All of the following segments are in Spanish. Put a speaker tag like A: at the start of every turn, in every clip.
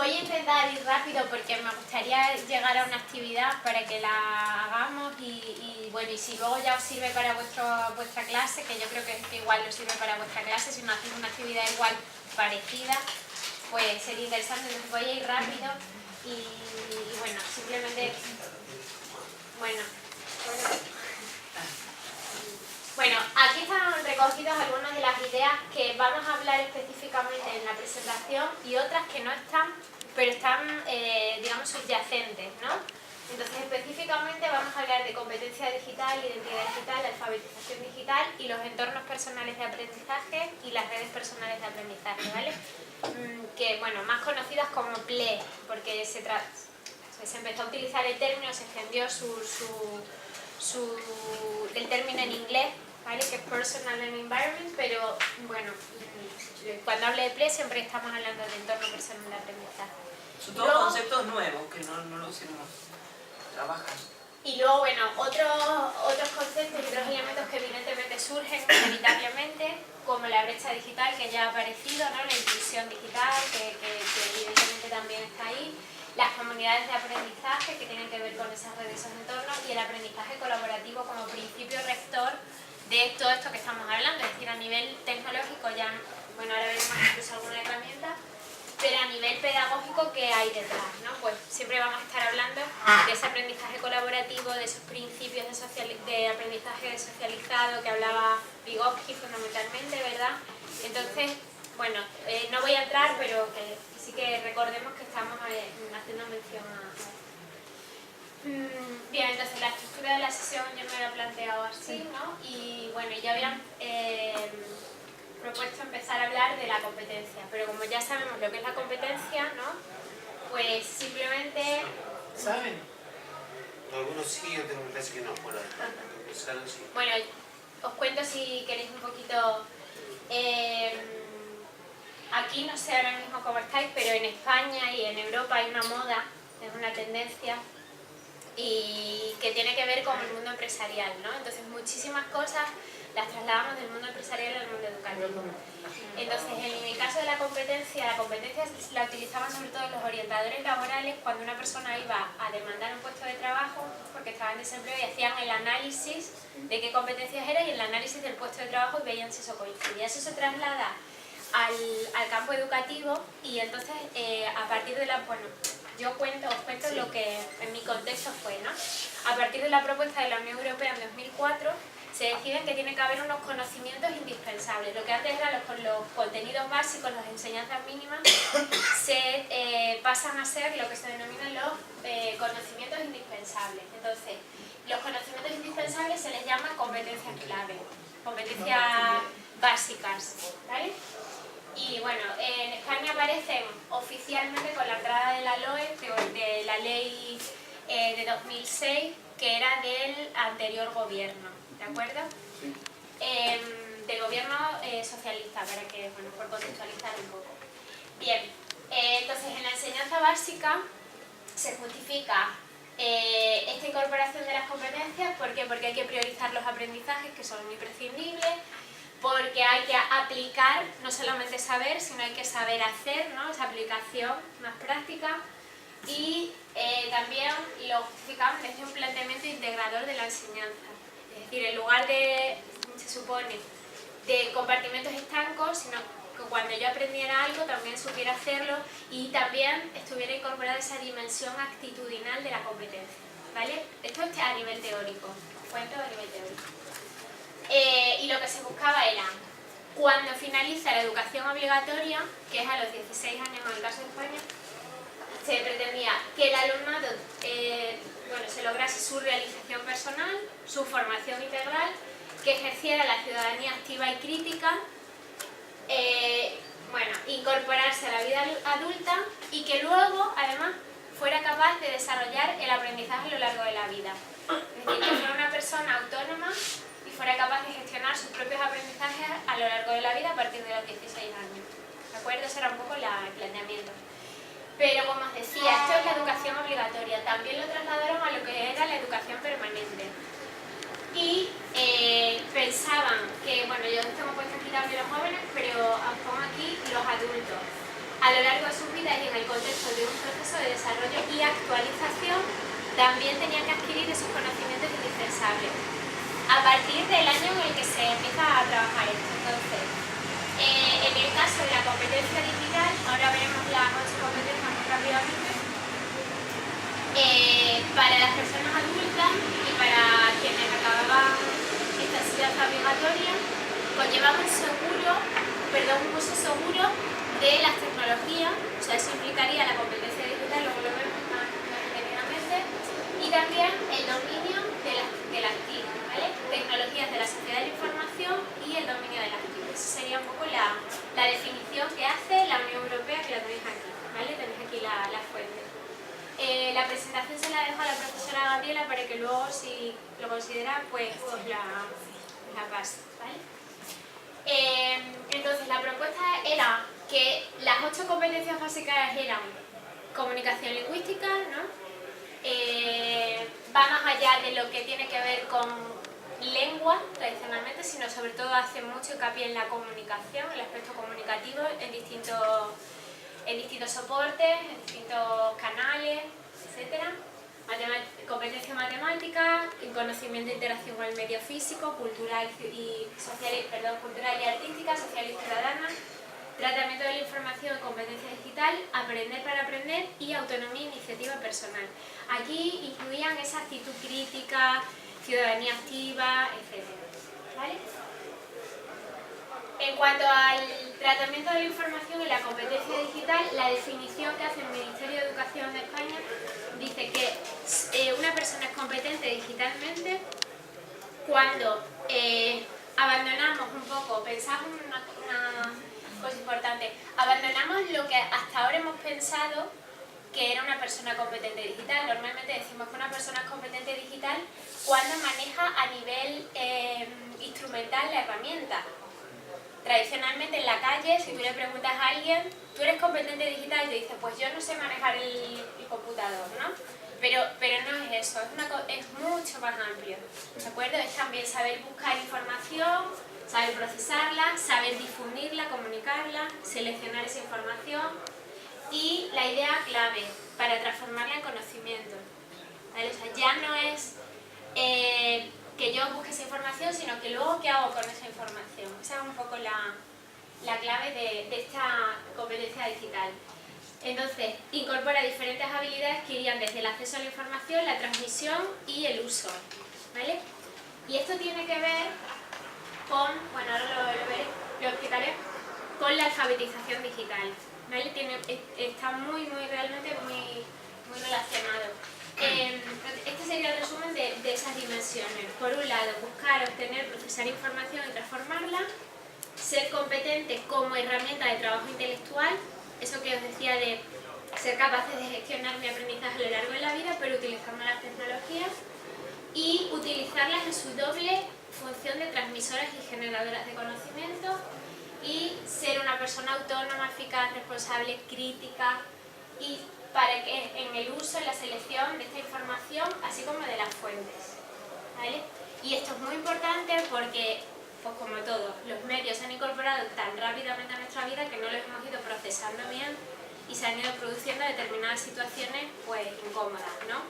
A: Voy a intentar ir rápido porque me gustaría llegar a una actividad para que la hagamos y bueno, y si luego ya os sirve para vuestra clase, que yo creo que igual os sirve para vuestra clase, si no hacéis una actividad igual parecida, pues sería interesante. Entonces voy a ir rápido y bueno, simplemente, bueno, aquí están recogidas algunas de las ideas que vamos a hablar específicamente en la presentación y otras que no están, pero están, digamos, subyacentes, ¿no? Entonces, específicamente vamos a hablar de competencia digital, identidad digital, alfabetización digital y los entornos personales de aprendizaje y las redes personales de aprendizaje, ¿vale? Que, bueno, más conocidas como PLE, porque se empezó a utilizar el término, se extendió el término en inglés, ¿vale? Que es Personal and Environment, pero bueno, cuando hablo de PLE siempre estamos hablando de entorno personal de aprendizaje.
B: Son todos conceptos nuevos que no los hemos trabajado.
A: Y luego, bueno, otros conceptos y otros elementos que evidentemente surgen inevitablemente, como la brecha digital que ya ha aparecido, ¿no? La inclusión digital que evidentemente también está ahí, las comunidades de aprendizaje que tienen que ver con esas redes, esos entornos, y el aprendizaje colaborativo como principio rector de todo esto que estamos hablando, es decir, a nivel tecnológico ya, bueno, ahora veremos incluso alguna herramienta, pero a nivel pedagógico, ¿qué hay detrás? ¿No? Pues siempre vamos a estar hablando de ese aprendizaje colaborativo, de esos principios de aprendizaje socializado que hablaba Vygotsky fundamentalmente, ¿verdad? Entonces, bueno, no voy a entrar, pero sí que recordemos que estamos haciendo mención a esto. Bien, entonces la estructura de la sesión yo me la he planteado así, ¿no? Y bueno, ya habían propuesto empezar a hablar de la competencia, pero como ya sabemos lo que es la competencia, ¿no? Pues simplemente...
C: ¿Saben? Algunos sí, otros me parece que no, por empezaron sí.
A: Bueno, os cuento si queréis un poquito... aquí no sé ahora mismo cómo estáis, pero en España y en Europa hay una moda, es una tendencia, y que tiene que ver con el mundo empresarial, ¿no? Entonces muchísimas cosas las trasladamos del mundo empresarial al mundo educativo. Entonces, en el caso de la competencia la utilizaban sobre todo los orientadores laborales cuando una persona iba a demandar un puesto de trabajo porque estaba en desempleo y hacían el análisis de qué competencias era y el análisis del puesto de trabajo y veían si eso coincidía. Eso se traslada al campo educativo y entonces a partir de la... Bueno, os cuento lo que en mi contexto fue, ¿no? A partir de la propuesta de la Unión Europea en 2004 se deciden que tiene que haber unos conocimientos indispensables. Lo que antes eran los contenidos básicos, las enseñanzas mínimas, se pasan a ser lo que se denominan los conocimientos indispensables. Entonces, los conocimientos indispensables se les llama competencias clave, competencias básicas, ¿vale? Y bueno, en España aparecen oficialmente con la entrada de la LOE, de la ley de 2006, que era del anterior gobierno, ¿de acuerdo? Sí. Del gobierno socialista, para que, bueno, por contextualizar un poco. Bien, entonces en la enseñanza básica se justifica esta incorporación de las competencias. ¿Por qué? Porque hay que priorizar los aprendizajes que son imprescindibles, porque hay que aplicar, no solamente saber, sino hay que saber hacer, ¿no? Esa aplicación más práctica. Y también lo justificamos desde un planteamiento integrador de la enseñanza. Es decir, en lugar de, se supone, de compartimentos estancos, sino que cuando yo aprendiera algo también supiera hacerlo y también estuviera incorporada esa dimensión actitudinal de la competencia, ¿vale? Esto es a nivel teórico, cuento a nivel teórico. Y lo que se buscaba era, cuando finaliza la educación obligatoria, que es a los 16 años en el caso de España, se pretendía que el alumnado se lograse su realización personal, su formación integral, que ejerciera la ciudadanía activa y crítica, incorporarse a la vida adulta y que luego, además, fuera capaz de desarrollar el aprendizaje a lo largo de la vida. Es decir, que fuera una persona autónoma y fuera capaz de gestionar sus propios aprendizajes a lo largo de la vida a partir de los 16 años. ¿De acuerdo? Ese era un poco el planteamiento. Pero como os decía, esto es la educación obligatoria, también lo trasladaron a lo que era la educación permanente. Y pensaban que, bueno, yo tengo puesto aquí también los jóvenes, pero os pongo aquí los adultos. a lo largo de sus vidas y en el contexto de un proceso de desarrollo y actualización, también tenían que adquirir esos conocimientos indispensables. A partir del año en el que se empieza a trabajar esto, entonces, en el caso de la competencia digital, ahora veremos las 8 competencias muy rápidamente, para las personas adultas y para quienes acababan esta enseñanza obligatoria, conllevaba un uso seguro de las tecnologías, o sea, eso implicaría la competencia digital, luego lo vemos más detenidamente, y también el dominio de las TIC, ¿vale? Tecnologías de la sociedad de la información y el dominio de las TIC. Esa sería un poco la definición que hace la Unión Europea, que la tenéis aquí, ¿vale? Tenéis aquí la fuente. La presentación se la dejo a la profesora Gabriela para que luego, si lo considera, pues os la pase, ¿vale? Entonces, la propuesta era que las 8 competencias básicas eran comunicación lingüística, ¿no? Va más allá de lo que tiene que ver con lengua tradicionalmente, sino sobre todo hace mucho hincapié en la comunicación, el aspecto comunicativo en distintos soportes, en distintos canales, etc. Competencia matemática, conocimiento e interacción con el medio físico, cultural y artística, social y ciudadana, tratamiento de la información y competencia digital, aprender para aprender y autonomía e iniciativa personal. Aquí incluían esa actitud crítica, ciudadanía activa, etc. ¿Vale? En cuanto al tratamiento de la información y la competencia digital, la definición que hace el Ministerio de Educación de España dice que una persona es competente digitalmente cuando abandonamos un poco, pensamos en una cosa importante, abandonamos lo que hasta ahora hemos pensado que era una persona competente digital. Normalmente decimos que una persona es competente digital cuando maneja a nivel instrumental la herramienta. Tradicionalmente en la calle, si tú le preguntas a alguien, ¿tú eres competente digital? Y te dice, pues yo no sé manejar el computador, ¿no? Pero no es eso, es mucho más amplio, ¿de acuerdo? Es también saber buscar información, saber procesarla, saber difundirla, comunicarla, seleccionar esa información y la idea clave para transformarla en conocimiento, ¿vale? O sea, ya no es que yo busque esa información, sino que luego qué hago con esa información. Esa es un poco la clave de esta competencia digital. Entonces, incorpora diferentes habilidades que irían desde el acceso a la información, la transmisión y el uso, ¿vale? Y esto tiene que ver con, bueno, ahora lo explicaré, con la alfabetización digital, ¿vale? Está realmente muy relacionado. Este sería el resumen de esas dimensiones. Por un lado, buscar, obtener, procesar información y transformarla, ser competente como herramienta de trabajo intelectual, eso que os decía de ser capaces de gestionar mi aprendizaje a lo largo de la vida, pero utilizando las tecnologías, y utilizarlas en su doble función de transmisoras y generadoras de conocimiento, y ser una persona autónoma, eficaz, responsable, crítica, y para que en el uso, en la selección de esta información, así como de las fuentes, ¿vale? Y esto es muy importante porque, pues como todo, los medios se han incorporado tan rápidamente a nuestra vida que no los hemos ido procesando bien y se han ido produciendo determinadas situaciones pues incómodas, ¿no?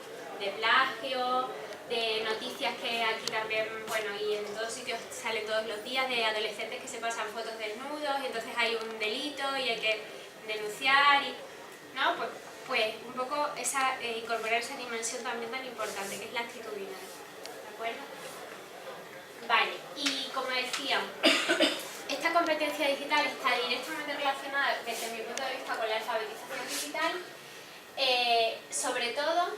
A: De plagio, de noticias que aquí también, bueno, y en todos sitios salen todos los días, de adolescentes que se pasan fotos desnudos y entonces hay un delito y hay que denunciar, y, ¿no? Pues un poco incorporar esa dimensión también tan importante que es la actitudinal, ¿de acuerdo? Vale, y como decía, esta competencia digital está directamente relacionada desde mi punto de vista con la alfabetización digital, sobre todo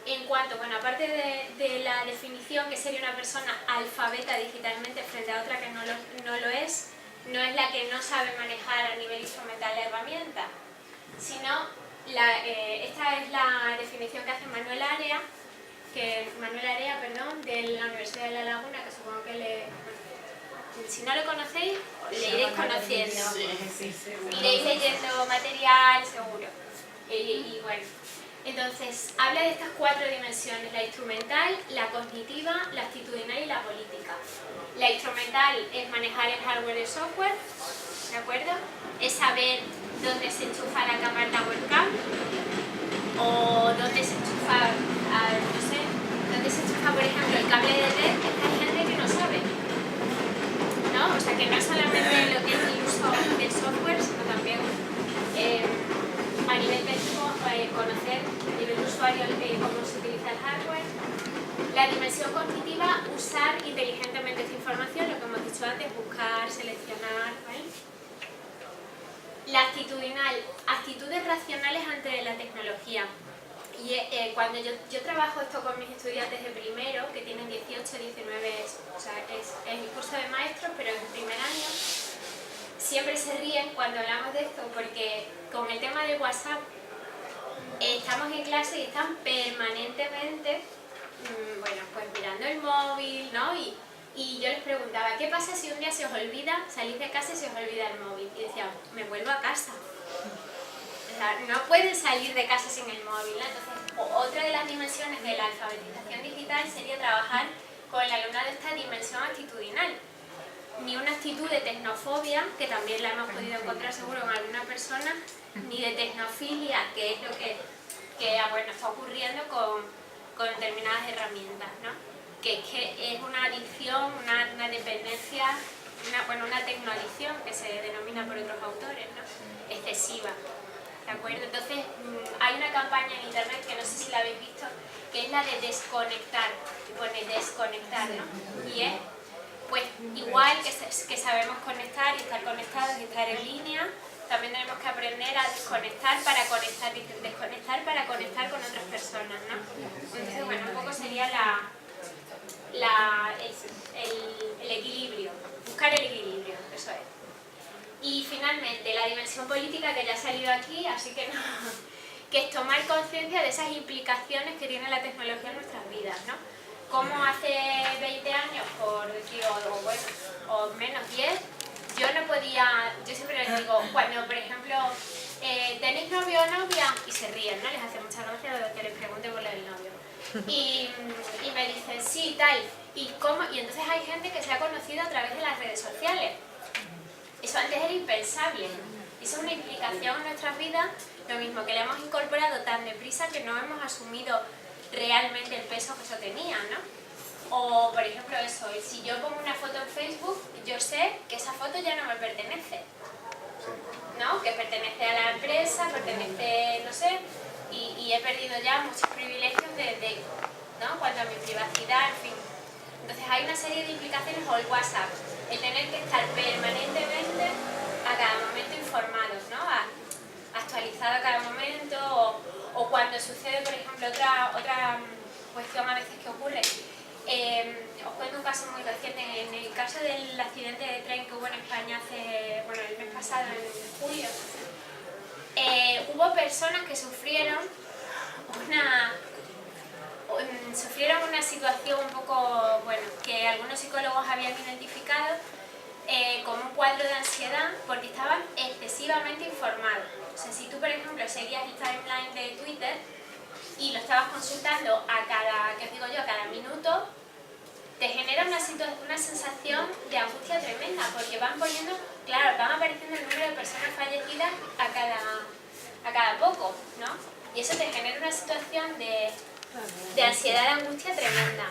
A: en cuanto, bueno, aparte de la definición que sería una persona alfabeta digitalmente frente a otra que no lo es, no es la que no sabe manejar a nivel instrumental la herramienta, sino esta es la definición que hace Manuel Area, de la Universidad de La Laguna, que supongo que si no lo conocéis, le iréis conociendo, iréis leyendo material seguro. Y bueno, entonces habla de estas 4 dimensiones: la instrumental, la cognitiva, la actitudinal y la política. La instrumental es manejar el hardware y el software, ¿de acuerdo? Es saber dónde se enchufa la cámara, la webcam, o dónde se enchufa, no sé, dónde se enchufa, por ejemplo, el cable de red. Es que hay gente que no sabe, ¿no? O sea, que no es solamente lo que es el uso del software, sino también a nivel técnico conocer a nivel de usuario cómo se utiliza el hardware. La dimensión cognitiva, usar inteligentemente esta información, lo que hemos dicho antes, buscar, seleccionar, ¿vale? La actitudinal, actitudes racionales ante la tecnología. Y cuando yo trabajo esto con mis estudiantes de primero, que tienen 18, 19, o sea, es el curso de maestros, pero en el primer año, siempre se ríen cuando hablamos de esto, porque con el tema de WhatsApp, estamos en clase y están permanentemente, bueno, pues mirando el móvil, ¿no? Y yo les preguntaba, ¿qué pasa si un día se os olvida, salís de casa y se os olvida el móvil? Y decía, me vuelvo a casa. O sea, no pueden salir de casa sin el móvil, ¿no? Entonces, otra de las dimensiones de la alfabetización digital sería trabajar con el alumnado esta dimensión actitudinal. Ni una actitud de tecnofobia, que también la hemos podido encontrar seguro en alguna persona, ni de tecnofilia, que es lo que bueno, está ocurriendo con determinadas herramientas, ¿no? Que es una adicción, una dependencia, una tecnoadicción que se denomina por otros autores, ¿no? Excesiva, ¿de acuerdo? Entonces, hay una campaña en internet que no sé si la habéis visto, que es la de desconectar, que pone desconectar, ¿no? Y es, pues, igual que sabemos conectar y estar conectados y estar en línea, también tenemos que aprender a desconectar para conectar, desconectar para conectar con otras personas, ¿no? Entonces, bueno, un poco sería el equilibrio, buscar el equilibrio, eso es. Y finalmente, la dimensión política, que ya ha salido aquí, así que no, que es tomar conciencia de esas implicaciones que tiene la tecnología en nuestras vidas, ¿no? Como hace 20 años, por decir, o menos 10, yo siempre les digo, cuando por ejemplo tenéis novio o novia, y se ríen, ¿no? Les hace mucha gracia que les pregunte por lo del novio. Y me dicen, sí, tal, y entonces hay gente que se ha conocido a través de las redes sociales. Eso antes era impensable. Eso es una implicación en nuestras vidas, lo mismo que le hemos incorporado tan deprisa que no hemos asumido realmente el peso que eso tenía, ¿no? O, por ejemplo, eso, si yo pongo una foto en Facebook, yo sé que esa foto ya no me pertenece, ¿no? Que pertenece a la empresa, pertenece, no sé, y he perdido ya muchos privilegios ¿no? Cuanto a mi privacidad, en fin. Entonces hay una serie de implicaciones, o el WhatsApp, el tener que estar permanentemente a cada momento informados, ¿no? Actualizado a cada momento, o cuando sucede, por ejemplo, otra cuestión a veces que ocurre. Os cuento un caso muy reciente. En el caso del accidente de tren que hubo en España el mes pasado, en julio, hubo personas que sufrieron una situación un poco, bueno, que algunos psicólogos habían identificado como un cuadro de ansiedad, porque estaban excesivamente informados. O sea, si tú, por ejemplo, seguías el timeline de Twitter y lo estabas consultando a cada minuto, te genera una sensación de angustia tremenda, porque van apareciendo el número de personas fallecidas a cada poco, ¿no? Y eso te genera una situación de ansiedad, de angustia tremenda,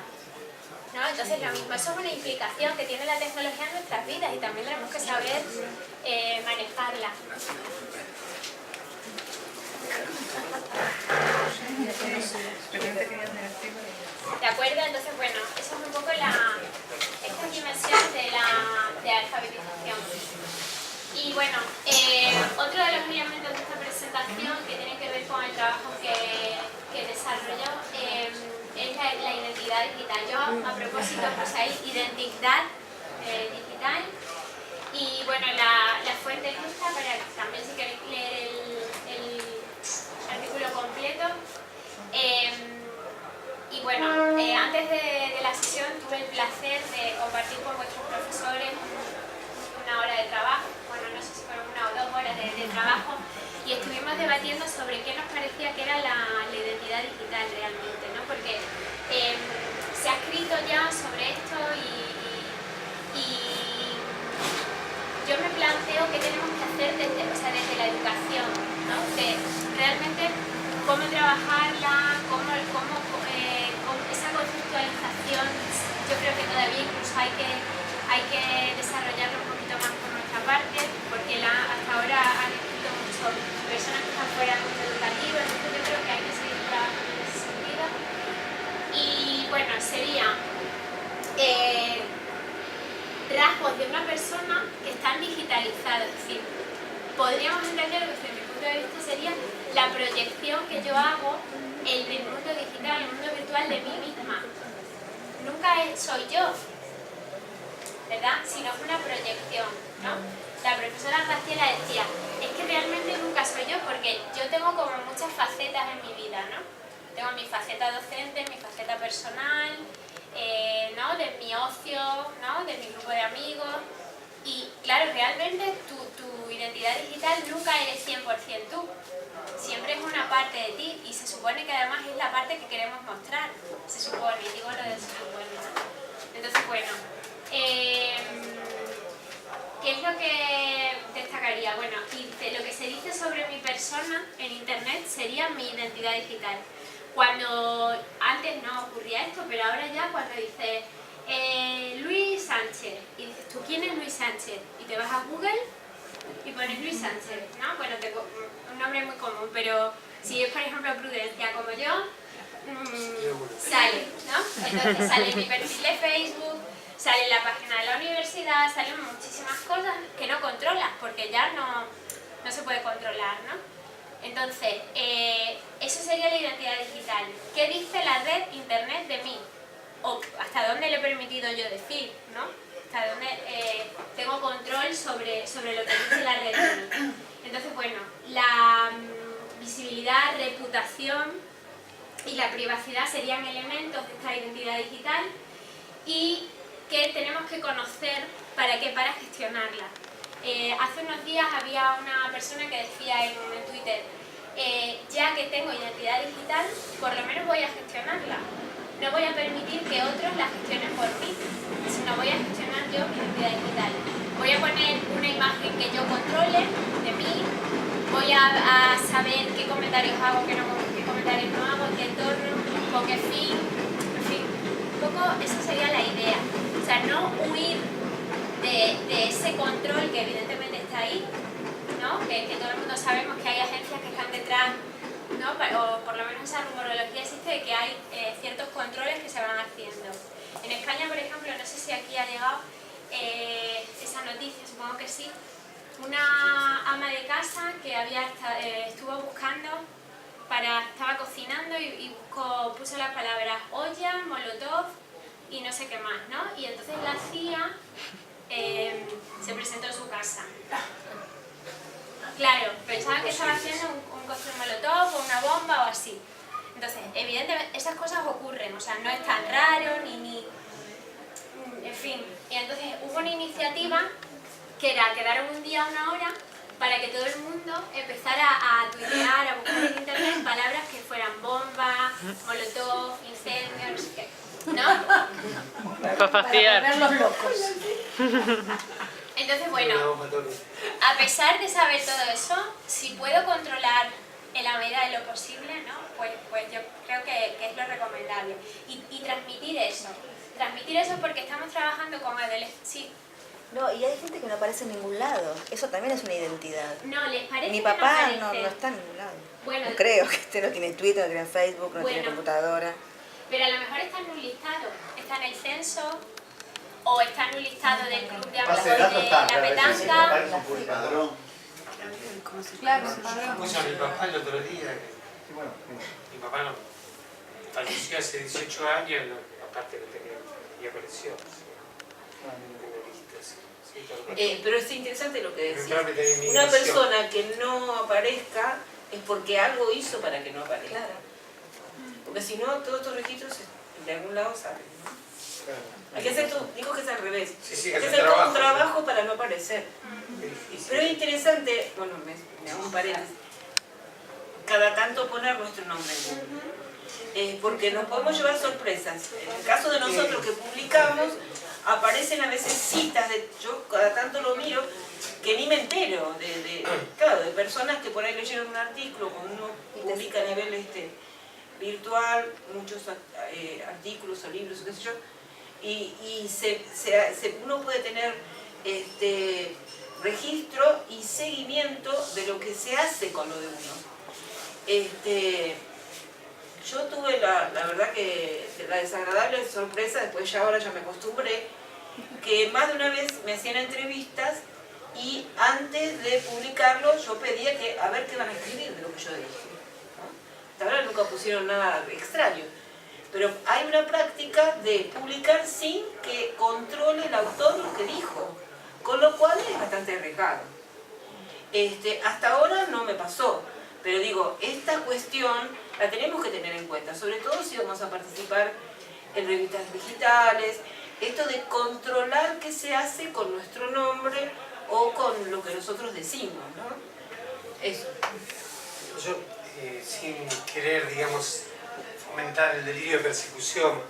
A: ¿no? Entonces lo mismo, eso es una implicación que tiene la tecnología en nuestras vidas y también tenemos que saber manejarla. ¿De acuerdo? Entonces, bueno, eso es un poco estas dimensiones de alfabetización. Y bueno, otro de los elementos de esta presentación que tiene que ver con el trabajo que desarrollo es la identidad digital. Yo a propósito puse ahí identidad digital, y bueno, la fuente es esta, para también si queréis leer el artículo completo. Y bueno, antes de la sesión tuve el placer de compartir con vuestros profesores una hora de trabajo, bueno, no sé si fueron 1 o 2 horas de trabajo, y estuvimos debatiendo sobre qué nos parecía que era la identidad digital realmente, ¿no? Porque se ha escrito ya sobre esto y yo me planteo qué tenemos que hacer desde, o sea, desde la educación, ¿no? De realmente cómo trabajarla, cómo esa conceptualización, yo creo que todavía incluso hay que desarrollarlo un poquito más por nuestra parte, porque hasta ahora han escrito mucho personas que están fuera del mundo educativo, entonces yo creo que hay que seguir trabajando en ese sentido. Y bueno, sería rasgos de una persona que están digitalizados, es decir, podríamos entender desde mi punto de vista sería la proyección que yo hago en el mundo digital, en el mundo virtual de mí misma. Nunca soy yo, ¿verdad? Sino es una proyección, ¿no? La profesora Graciela decía, es que realmente nunca soy yo porque yo tengo como muchas facetas en mi vida, ¿no? Tengo mi faceta docente, mi faceta personal, ¿no? De mi ocio, ¿no? De mi grupo de amigos. Y claro, realmente tu identidad digital nunca eres 100% tú. Siempre es una parte de ti y se supone que además es la parte que queremos mostrar. Se supone, digo lo de se supone, ¿no? Entonces, bueno, ¿qué es lo que destacaría? Bueno, lo que se dice sobre mi persona en internet sería mi identidad digital. Cuando antes no ocurría esto, pero ahora ya cuando dices Luis Sánchez y dices, ¿tú quién es Luis Sánchez? Y te vas a Google y pones Luis Sánchez, ¿no? Bueno, un nombre muy común, pero si es por ejemplo Prudencia como yo, sale, ¿no? Entonces sale mi perfil de Facebook, sale la página de la universidad, salen muchísimas cosas que no controlas porque ya no se puede controlar, ¿no? Entonces, eso sería la identidad digital. ¿Qué dice la red internet de mí? O hasta dónde le he permitido yo decir, ¿no? Hasta dónde tengo control sobre lo que dice la red de mí. Entonces, bueno, la visibilidad, reputación y la privacidad serían elementos de esta identidad digital y que tenemos que conocer para gestionarla. Hace unos días había una persona que decía en Twitter, ya que tengo identidad digital, por lo menos voy a gestionarla. No voy a permitir que otros la gestionen por mí, sino voy a gestionar yo mi identidad digital. Voy a poner una imagen que yo controle de mí, voy a saber qué comentarios hago, qué comentarios no hago, qué entorno, con qué fin, en fin. Un poco esa sería la idea. O sea, no huir de ese control que evidentemente está ahí, ¿no? Que todo el mundo sabemos que hay agencias que están detrás, ¿no? O por lo menos esa rumorología existe de que hay ciertos controles que se van haciendo. En España, por ejemplo, no sé si aquí ha llegado esa noticia, supongo que sí, una ama de casa que estuvo buscando, estaba cocinando y puso las palabras olla, molotov y no sé qué más, ¿no? Y entonces la CIA se presentó en su casa. Claro, pensaban que estaba haciendo un cóctel molotov o una bomba o así. Entonces, evidentemente, esas cosas ocurren, o sea, no es tan raro, en fin. Y entonces hubo una iniciativa que era quedar un día, una hora, para que todo el mundo empezara a tuitear, a buscar en internet palabras que fueran bomba, molotov, incendio, no sé qué. ¿No?
D: Para ver los locos.
A: Entonces, bueno, a pesar de saber todo eso, si puedo controlar en la medida de lo posible, ¿no? Pues yo creo que es lo recomendable. Y transmitir eso porque estamos trabajando con adolescentes. Sí.
E: No, y hay gente que no aparece en ningún lado. Eso también es una identidad.
A: No, ¿les parece?
E: Mi papá
A: que
E: no está en ningún lado.
A: Bueno,
E: no creo que no tiene Twitter, no tiene Facebook, no tiene computadora.
A: Pero a lo mejor está en un listado. Está en el censo o está en un listado del club de amigos de la petanca.
D: Claro,
C: Escucha, mi papá el otro día, mi papá no falleció hace 18 años, aparte que tenía colección.
B: Pero es interesante lo que decís.
C: Una
B: Una persona que no aparezca es porque algo hizo para que no aparezca.
E: Claro.
B: Porque si no, todos estos registros de algún lado salen, ¿no? Hay que hacer todo, digo que es al revés.
C: Sí,
B: hay que hacer todo un trabajo para no aparecer. Pero es interesante, bueno, me hago un paréntesis, cada tanto poner nuestro nombre en Google. Porque nos podemos llevar sorpresas. En el caso de nosotros que publicamos, aparecen a veces citas, yo cada tanto lo miro, que ni me entero, claro, de personas que por ahí leyeron un artículo, cuando uno publica a nivel virtual, muchos artículos o libros, qué sé yo, y uno puede tener registro y seguimiento de lo que se hace con lo de uno. Yo tuve la verdad que la desagradable sorpresa, después ya ahora ya me acostumbré, que más de una vez me hacían entrevistas y antes de publicarlo yo pedía que a ver qué van a escribir de lo que yo dije, ¿no? Hasta ahora nunca pusieron nada extraño, pero hay una práctica de publicar sin que controle el autor lo que dijo, con lo cual es bastante arriesgado. Hasta ahora no me pasó, pero digo, esta cuestión la tenemos que tener en cuenta, sobre todo si vamos a participar en revistas digitales, esto de controlar qué se hace con nuestro nombre o con lo que nosotros decimos, ¿no? Eso.
C: Yo, sin querer, digamos, fomentar el delirio de persecución,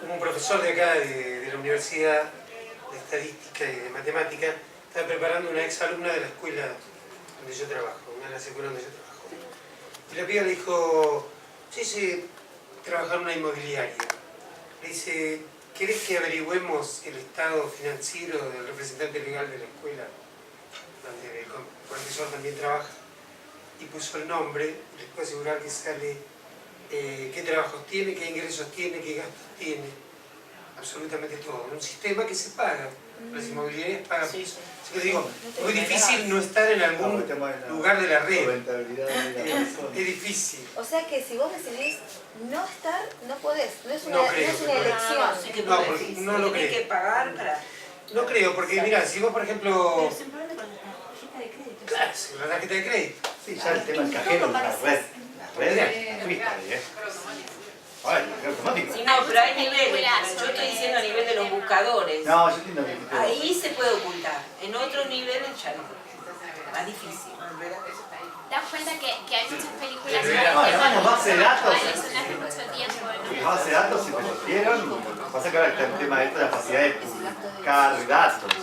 C: un profesor de acá, de la Universidad de Estadística y de Matemática, estaba preparando una exalumna de la escuela donde yo trabajo, una de las escuelas donde yo trabajo. Y la piba le dijo, sí, trabajar en una inmobiliaria. Le dice, ¿querés que averigüemos el estado financiero del representante legal de la escuela, donde el profesor también trabaja? Y puso el nombre, les puedo asegurar que sale qué trabajos tiene, qué ingresos tiene, qué gastos tiene, absolutamente todo. En un sistema que se paga, las inmobiliarias pagan. Sí. Así que digo, muy difícil no estar en algún lugar de la red. Es difícil.
E: O sea que si vos decidís no estar, no podés, no es una,
C: No creo,
E: no es una elección.
B: No,
C: no lo
B: tenés
C: creo.
B: que pagar para...
C: No creo, porque mira, si vos por ejemplo...
B: Pero simplemente con la tarjeta de crédito.
C: Claro, si la tarjeta de crédito.
D: Sí, ya el tema del cajero es la red. La red es freestyle, ¿eh? Ay, el cajero automático.
B: Sí, no, pero hay niveles. Yo estoy diciendo a nivel de los buscadores.
D: No, yo entiendo que...
B: Ahí se puede ocultar. En otros niveles ya no. Más difícil.
A: ¿Te das cuenta que hay muchas películas
D: No, además las bases de datos.
A: son hace mucho tiempo, ¿no?
D: Las bases de datos se metieron. Pasa que ahora está el tema de la facilidad de publicar datos.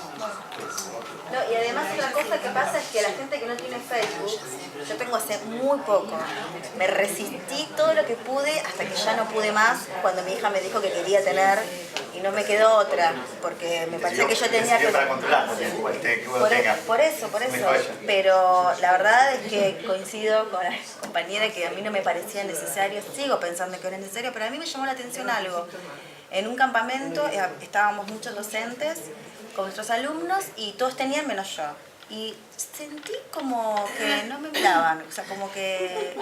E: No, y además otra cosa que pasa es que la gente que no tiene Facebook, yo tengo hace muy poco, me resistí todo lo que pude hasta que ya no pude más cuando mi hija me dijo que quería tener y no me quedó otra, porque me parecía que yo tenía que...
D: para controlar, que uno tenga.
E: Por eso, pero la verdad es que coincido con la compañera que a mí no me parecía necesario, sigo pensando que era necesario, pero a mí me llamó la atención algo. En un campamento estábamos muchos docentes con nuestros alumnos y todos tenían menos yo. Y sentí como que no me miraban, o sea, como que...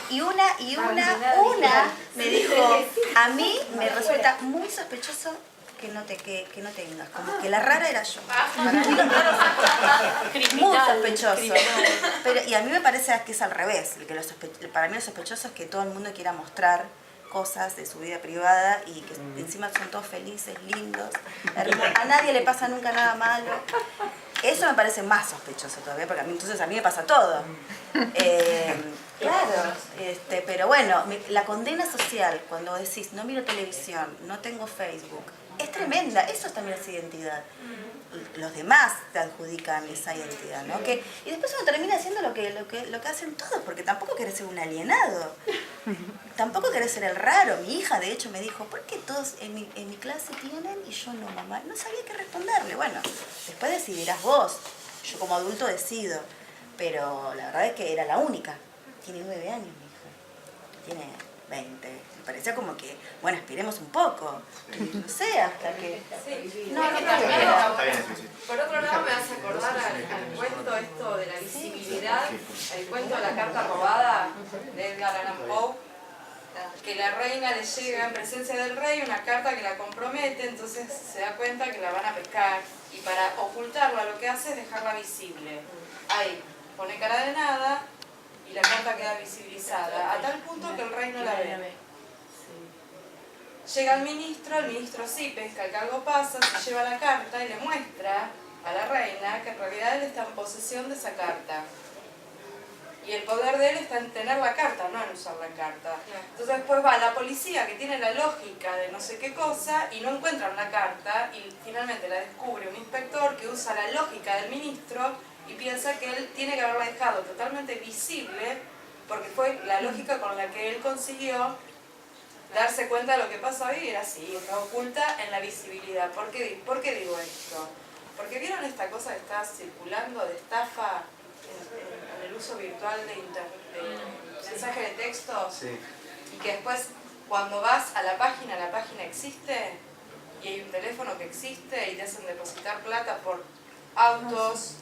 E: Y una me dijo, a mí me resulta muy sospechoso que no tengas, como que la rara era yo. Para mí lo raro muy sospechoso. Pero, y a mí me parece que es al revés, para mí lo sospechoso es que todo el mundo quiera mostrar cosas de su vida privada y que encima son todos felices, lindos, a nadie le pasa nunca nada malo. Eso me parece más sospechoso todavía, porque entonces a mí me pasa todo. Claro, pero bueno, la condena social, cuando decís no miro televisión, no tengo Facebook, es tremenda, eso también es identidad. Los demás te adjudican esa identidad, ¿no? Y después uno termina haciendo lo que hacen todos, porque tampoco querés ser un alienado, tampoco querés ser el raro. Mi hija, de hecho, me dijo, ¿por qué todos en mi clase tienen y yo no, mamá? No sabía qué responderle. Bueno, después decidirás vos, yo como adulto decido, pero la verdad es que era la única. Tiene 9 años mi hija, tiene 20. Me parecía como que, bueno, aspiremos un poco, no sé, hasta que...
F: Sí.
E: No,
D: Está bien, sí.
F: Por otro lado me hace acordar al cuento esto de la visibilidad, el cuento de la carta robada de Edgar Allan Poe, que la reina le llega en presencia del rey una carta que la compromete, entonces se da cuenta que la van a pescar y para ocultarla lo que hace es dejarla visible. Ahí pone cara de nada y la carta queda visibilizada, a tal punto que el rey no la ve. Llega el ministro sí pesca que algo pasa, se lleva la carta y le muestra a la reina que en realidad él está en posesión de esa carta. Y el poder de él está en tener la carta, no en usar la carta. Entonces después va la policía que tiene la lógica de no sé qué cosa y no encuentran la carta y finalmente la descubre un inspector que usa la lógica del ministro y piensa que él tiene que haberla dejado totalmente visible porque fue la lógica con la que él consiguió darse cuenta de lo que pasa hoy y era así, está oculta en la visibilidad. ¿Por qué digo esto? Porque vieron esta cosa que está circulando de estafa en el uso virtual de mensaje de texto
D: Sí.
F: y que después cuando vas a la página existe y hay un teléfono que existe y te hacen depositar plata por autos.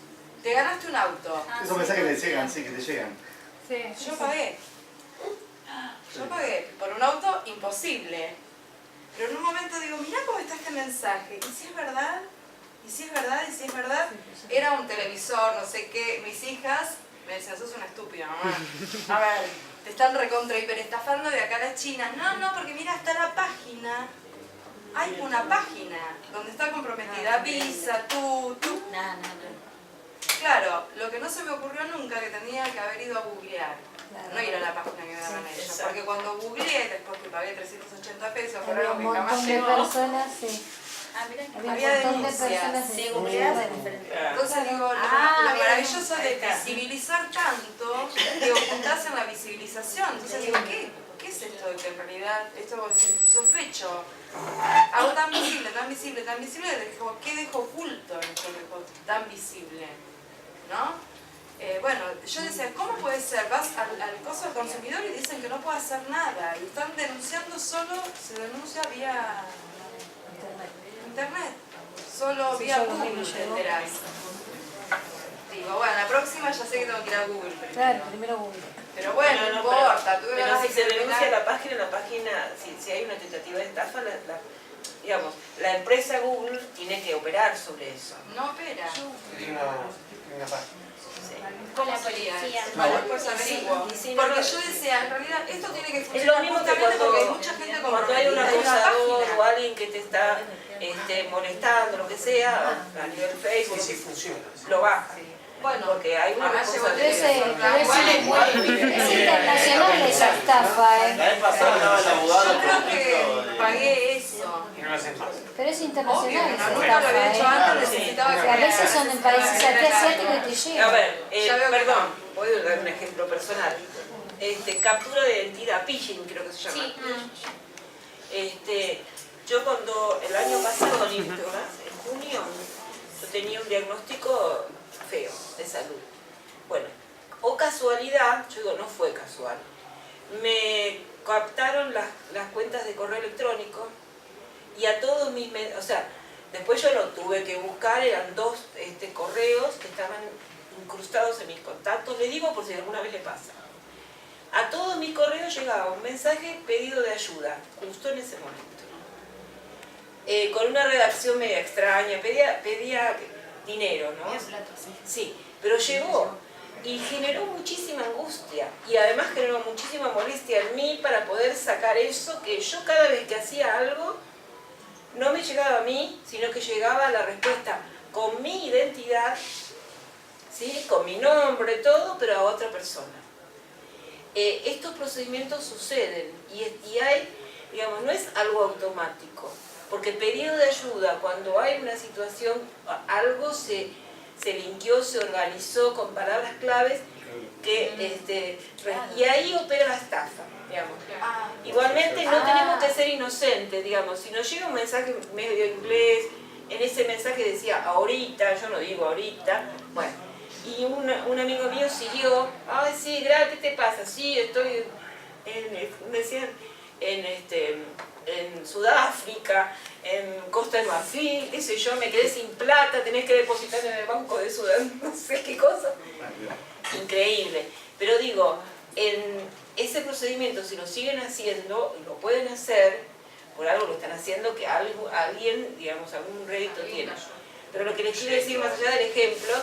F: Te ganaste un auto.
D: Esos mensajes que te llegan, sí, que te llegan.
F: Yo pagué. Yo pagué por un auto imposible. Pero en un momento digo, mirá cómo está este mensaje. ¿Y si es verdad? ¿Y si es verdad? ¿Y si es verdad? Era un televisor, no sé qué. Mis hijas me decían, sos una estúpida, mamá. A ver, te están recontra hiperestafando de acá a la China. No, porque mira, está la página. Hay una página donde está comprometida Visa, tú. Claro, lo que no se me ocurrió nunca que tendría que haber ido a googlear. No ir a la página que me daban ellos. Porque cuando googleé, después que pagué 380 pesos por algo que jamás llegó, había denuncias. Entonces digo, lo maravilloso de visibilizar tanto, que ocultarse la visibilización. Entonces digo, ¿qué es esto de que en realidad, esto sospecho? Hago tan visible, ¿qué dejo oculto en esto que dejo tan visible? ¿No? Bueno, yo decía, ¿cómo puede ser? Vas al coso del consumidor y dicen que no puede hacer nada. Y están denunciando solo, se denuncia vía internet. Solo vía Google te enterás. Digo, bueno, la próxima ya sé que tengo que ir a Google.
G: Claro, primero Google.
F: Pero bueno, no importa.
B: Pero si se denuncia la página, si hay una tentativa de estafa, digamos, la empresa Google tiene que operar sobre eso.
F: No opera.
C: Hay una página.
A: Con la policía.
F: Bueno, después averiguo.
B: Sí,
F: Porque yo decía, en realidad, esto tiene que
B: Es
F: funcionar
B: lo mismo que
F: justamente porque hay
B: cuando
F: mucha gente
B: hay un
F: comprometida en una
B: acusador
F: página.
B: o alguien que te está molestando, lo que sea, a nivel Facebook,
C: Sí, sí funciona.
B: lo baja.
F: Bueno,
B: Porque hay una
F: además llegó el
B: responsabilidad.
G: Es internacional esa estafa,
H: La vez pasada estaba el abogado,
F: Yo creo que pagué eso.
C: Y no lo hacen más.
G: pero es
F: Obvio,
G: internacional esa
F: no, nunca lo había hecho
G: estafa,
F: antes, necesitaba que
G: que a veces son en países aquí asiáticos y te
B: A
G: llegan.
B: ver,
F: Ya veo que
B: perdón, puedo dar un ejemplo personal. Captura de identidad, phishing creo que se llama. Yo cuando el año pasado, en junio, yo tenía un diagnóstico feo de salud. Bueno, o casualidad, yo digo, no fue casual, me captaron las cuentas de correo electrónico y a todos mis, o sea, después yo lo tuve que buscar, eran 2 correos que estaban incrustados en mis contactos, le digo por si alguna vez le pasa. A todos mis correos llegaba un mensaje pedido de ayuda, justo en ese momento. Con una redacción media extraña, pedía dinero, ¿no? Sí, pero llegó y generó muchísima angustia y además generó muchísima molestia en mí para poder sacar eso, que yo cada vez que hacía algo no me llegaba a mí, sino que llegaba a la respuesta con mi identidad, ¿sí? Con mi nombre, todo, pero a otra persona. Estos procedimientos suceden y hay, digamos, no es algo automático, porque el pedido de ayuda, cuando hay una situación, algo se linkeó, se organizó con palabras claves y ahí opera la estafa, digamos. Igualmente no tenemos que ser inocentes, digamos, si nos llega un mensaje medio inglés, en ese mensaje decía ahorita, yo no digo ahorita, bueno. Y un amigo mío siguió, ay sí, ¿qué te pasa? Sí, estoy en Sudáfrica, en Costa de Marfil, qué sé yo, me quedé sin plata, tenés que depositar en el banco de Sudán, no sé qué cosa. Increíble. Pero digo, en ese procedimiento, si lo siguen haciendo, lo pueden hacer, por algo lo están haciendo, que alguien, digamos, algún rédito tiene. Pero lo que les quiero decir más allá del ejemplo,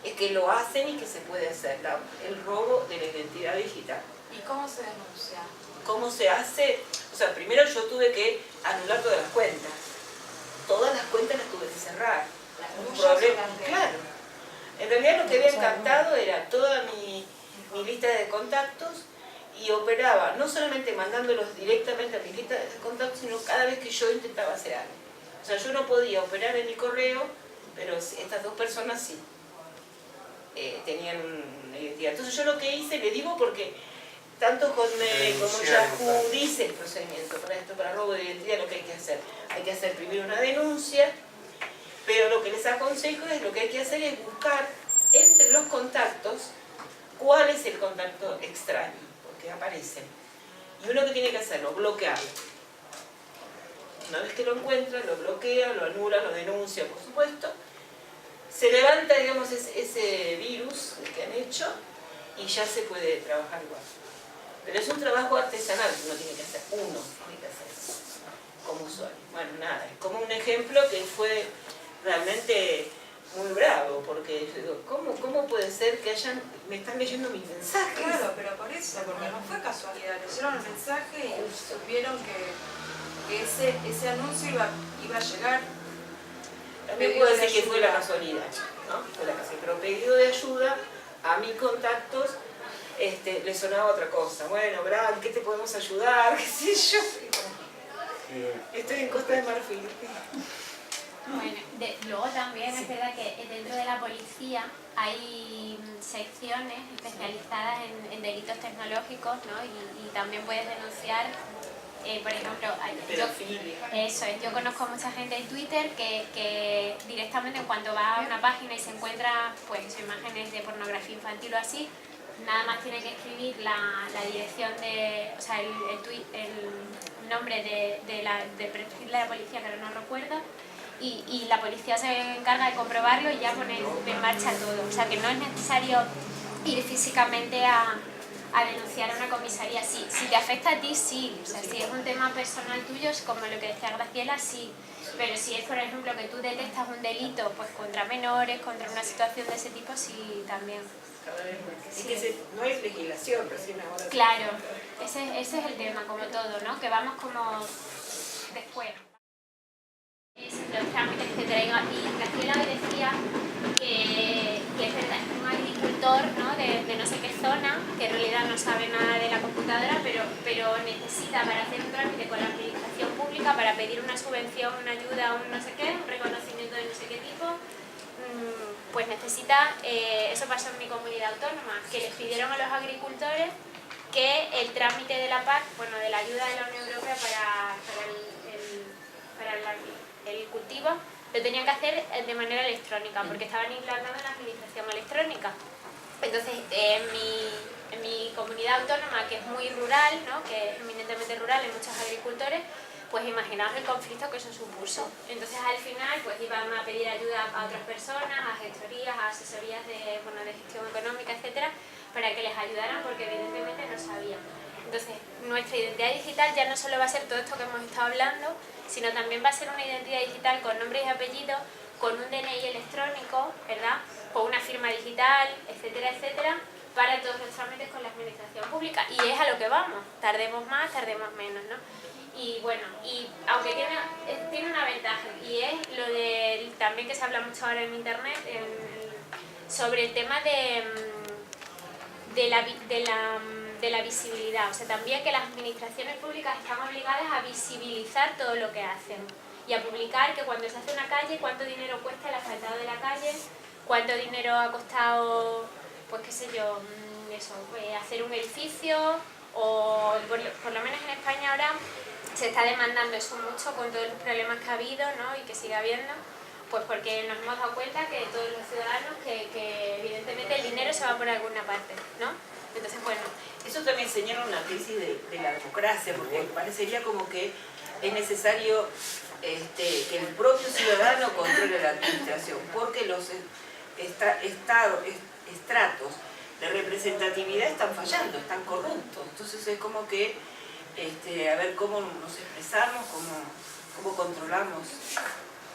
B: es que lo hacen y que se puede hacer, el robo de la identidad digital.
F: ¿Y cómo se denuncia?
B: ¿Cómo se hace? O sea, primero yo tuve que anular todas las cuentas. Todas las cuentas las tuve que cerrar. Un problema, claro. En realidad lo que habían captado era toda mi mi lista de contactos y operaba, no solamente mandándolos directamente a mi lista de contactos, sino cada vez que yo intentaba hacer algo. O sea, yo no podía operar en mi correo, pero estas dos personas sí tenían una identidad. Entonces yo lo que hice, le digo porque tanto Hotmail como Yahoo dice el procedimiento para esto, para robo de identidad, lo que hay que hacer. Hay que hacer primero una denuncia, pero lo que les aconsejo es lo que hay que hacer es buscar entre los contactos cuál es el contacto extraño, porque aparecen. Y uno que tiene que hacerlo, bloquearlo. Una vez que lo encuentra, lo bloquea, lo anula, lo denuncia, por supuesto. Se levanta, digamos, ese virus que han hecho y ya se puede trabajar igual. Pero es un trabajo artesanal que uno tiene que hacer, uno tiene que hacer eso, como usuario. Bueno, nada, es como un ejemplo que fue realmente muy bravo, porque yo digo, ¿cómo puede ser que me están leyendo mis mensajes?
F: Claro, pero por eso, porque no fue casualidad, leyeron el mensaje y supieron que ese anuncio iba a llegar.
B: También puedo decir que fue la casualidad, ¿no? Fue la casualidad, pero pedido de ayuda a mis contactos le sonaba otra cosa. Bueno, Bran, ¿qué te podemos ayudar? ¿Qué sé yo? Estoy en Costa de Marfil.
A: Bueno, luego también es verdad que dentro de la policía hay secciones especializadas en delitos tecnológicos, ¿no? Y también puedes denunciar, por ejemplo, yo conozco mucha gente en Twitter que directamente en cuanto va a una página y se encuentra pues imágenes de pornografía infantil o así, nada más tiene que escribir la dirección o sea, el nombre del perfil de la policía, que no recuerdo, y la policía se encarga de comprobarlo y ya pone en marcha todo. O sea, que no es necesario ir físicamente a denunciar a una comisaría. Si te afecta a ti, sí. O sea, si es un tema personal tuyo, es como lo que decía Graciela, sí. Pero si es, por ejemplo, que tú detectas un delito pues contra menores, contra una situación de ese tipo, sí, también.
B: Cada vez más. Sí. Es que no hay legislación recién ahora.
A: Claro, ese es el tema, como todo, ¿no? Que vamos como después. Los trámites que traiga. Y Graciela hoy decía que es verdad, es un agricultor, ¿no? de no sé qué zona, que en realidad no sabe nada de la computadora, pero necesita para hacer un trámite con la administración pública, para pedir una subvención, una ayuda, un no sé qué, un reconocimiento de no sé qué tipo, pues necesita, eso pasó en mi comunidad autónoma, que les pidieron a los agricultores que el trámite de la PAC, bueno, de la ayuda de la Unión Europea para el cultivo, lo tenían que hacer de manera electrónica, porque estaban implantando la administración electrónica. Entonces, en mi comunidad autónoma, que es muy rural, ¿no? Que es eminentemente rural, hay muchos agricultores, pues imaginaos el conflicto que eso supuso. Entonces, al final, pues iban a pedir ayuda a otras personas, a gestorías, a asesorías de gestión económica, etcétera, para que les ayudaran, porque evidentemente no sabían. Entonces, nuestra identidad digital ya no solo va a ser todo esto que hemos estado hablando, sino también va a ser una identidad digital con nombre y apellido, con un DNI electrónico, ¿verdad? Con una firma digital, etcétera, etcétera, para todos los trámites con la administración pública. Y es a lo que vamos, tardemos más, tardemos menos, ¿no? Y bueno, y aunque tiene una ventaja, y es lo de también que se habla mucho ahora en internet, sobre el tema de la visibilidad. O sea, también que las administraciones públicas están obligadas a visibilizar todo lo que hacen y a publicar que cuando se hace una calle, cuánto dinero cuesta el asfaltado de la calle, cuánto dinero ha costado, pues qué sé yo, hacer un edificio, o por lo menos en España ahora se está demandando eso mucho con todos los problemas que ha habido, ¿no? Y que sigue habiendo, pues porque nos hemos dado cuenta que todos los ciudadanos, que evidentemente el dinero se va por alguna parte, ¿no? Entonces, bueno.
B: Eso también señala una crisis de la democracia, porque parecería como que es necesario que el propio ciudadano controle la administración, porque los estratos de representatividad están fallando, están corruptos. Entonces es como que, a ver cómo nos expresamos, cómo controlamos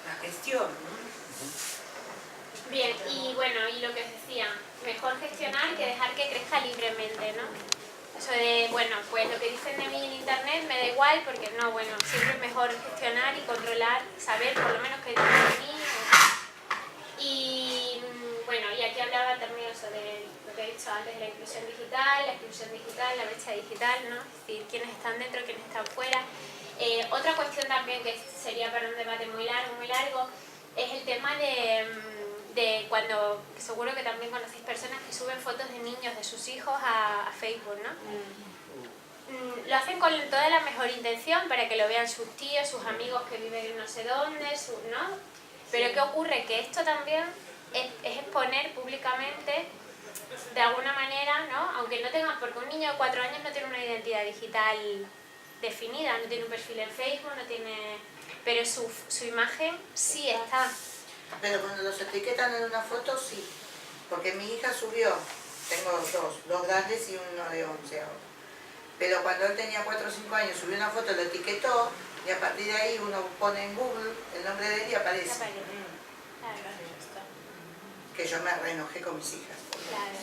B: la gestión, ¿no?
A: Bien, y bueno, y lo que os decía, mejor gestionar que dejar que crezca libremente, ¿no? Eso de, bueno, pues lo que dicen de mí en internet me da igual, porque no, bueno, siempre es mejor gestionar y controlar, saber por lo menos qué dicen de mí. Y bueno, y aquí hablaba también eso de lo que dicho antes de la inclusión digital, la brecha digital, ¿no? Es decir, quiénes están dentro, quiénes están fuera. Otra cuestión también que sería para un debate muy largo, es el tema de cuando, seguro que también conocéis personas que suben fotos de niños, de sus hijos a Facebook, ¿no? Lo hacen con toda la mejor intención para que lo vean sus tíos, sus amigos que viven en no sé dónde, ¿no? Pero ¿qué ocurre? Que esto también es exponer públicamente, de alguna manera, ¿no? Aunque no tenga, porque un niño de 4 años no tiene una identidad digital definida, no tiene un perfil en Facebook, no tiene... pero su imagen sí está.
H: Pero cuando los etiquetan en una foto, sí. Porque mi hija subió, tengo dos grandes y uno de 11 ahora. Pero cuando él tenía 4 o 5 años, subió una foto, lo etiquetó, y a partir de ahí uno pone en Google el nombre de él y aparece.
A: Claro.
H: Que yo me reenojé con mis hijas.
A: Claro.